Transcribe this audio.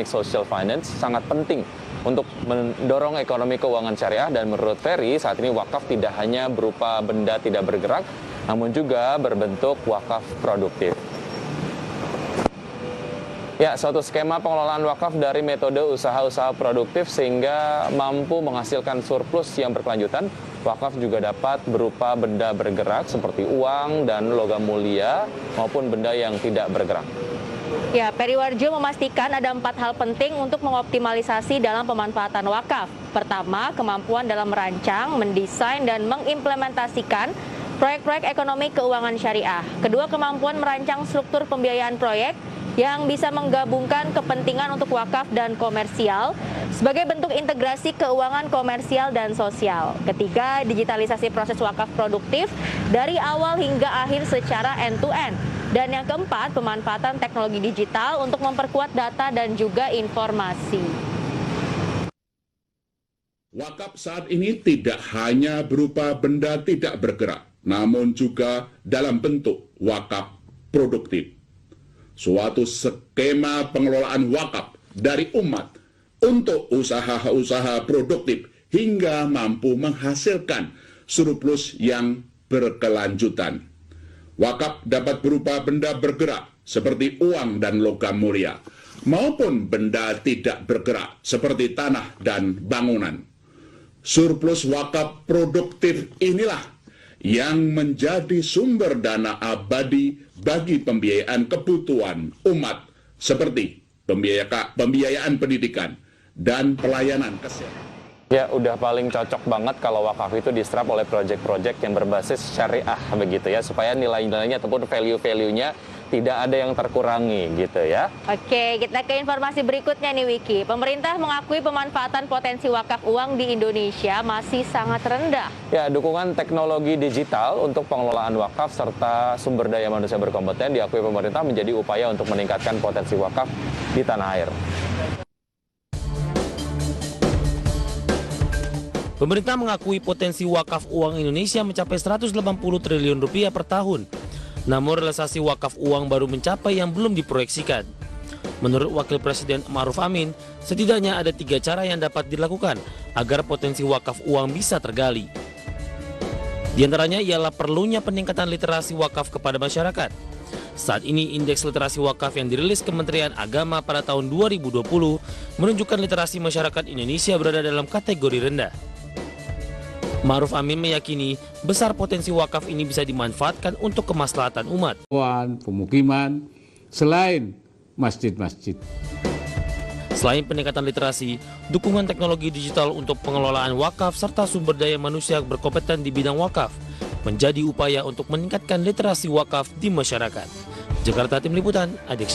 Social finance sangat penting untuk mendorong ekonomi keuangan syariah, dan menurut Ferry saat ini wakaf tidak hanya berupa benda tidak bergerak, namun juga berbentuk wakaf produktif. Ya, suatu skema pengelolaan wakaf dari metode usaha-usaha produktif sehingga mampu menghasilkan surplus yang berkelanjutan. Wakaf juga dapat berupa benda bergerak seperti uang dan logam mulia maupun benda yang tidak bergerak. Ya, Periwarjo memastikan ada 4 hal penting untuk mengoptimalisasi dalam pemanfaatan wakaf. Pertama, kemampuan dalam merancang, mendesain, dan mengimplementasikan proyek-proyek ekonomi keuangan syariah. Kedua, kemampuan merancang struktur pembiayaan proyek yang bisa menggabungkan kepentingan untuk wakaf dan komersial sebagai bentuk integrasi keuangan komersial dan sosial. Ketiga, digitalisasi proses wakaf produktif dari awal hingga akhir secara end-to-end. Dan yang keempat, pemanfaatan teknologi digital untuk memperkuat data dan juga informasi. Wakaf saat ini tidak hanya berupa benda tidak bergerak, namun juga dalam bentuk wakaf produktif. Suatu skema pengelolaan wakaf dari umat untuk usaha-usaha produktif hingga mampu menghasilkan surplus yang berkelanjutan. Wakaf dapat berupa benda bergerak seperti uang dan logam mulia, maupun benda tidak bergerak seperti tanah dan bangunan. Surplus wakaf produktif inilah yang menjadi sumber dana abadi bagi pembiayaan kebutuhan umat seperti pembiayaan pendidikan dan pelayanan kesehatan. Ya, udah paling cocok banget kalau wakaf itu diserap oleh proyek-proyek yang berbasis syariah begitu ya, supaya nilai-nilainya ataupun value-value-nya tidak ada yang terkurangi gitu ya. Oke, kita ke informasi berikutnya nih Wiki. Pemerintah mengakui pemanfaatan potensi wakaf uang di Indonesia masih sangat rendah. Ya, dukungan teknologi digital untuk pengelolaan wakaf serta sumber daya manusia berkompeten diakui pemerintah menjadi upaya untuk meningkatkan potensi wakaf di tanah air. Pemerintah mengakui potensi wakaf uang Indonesia mencapai 180 triliun rupiah per tahun. Namun realisasi wakaf uang baru mencapai yang belum diproyeksikan. Menurut Wakil Presiden Ma'ruf Amin, setidaknya ada 3 cara yang dapat dilakukan agar potensi wakaf uang bisa tergali. Di antaranya ialah perlunya peningkatan literasi wakaf kepada masyarakat. Saat ini indeks literasi wakaf yang dirilis Kementerian Agama pada tahun 2020 menunjukkan literasi masyarakat Indonesia berada dalam kategori rendah. Ma'ruf Amin meyakini besar potensi wakaf ini bisa dimanfaatkan untuk kemaslahatan umat. Pemukiman, selain masjid-masjid. Selain peningkatan literasi, dukungan teknologi digital untuk pengelolaan wakaf serta sumber daya manusia berkompeten di bidang wakaf menjadi upaya untuk meningkatkan literasi wakaf di masyarakat. Jakarta, Tim Liputan, Adik.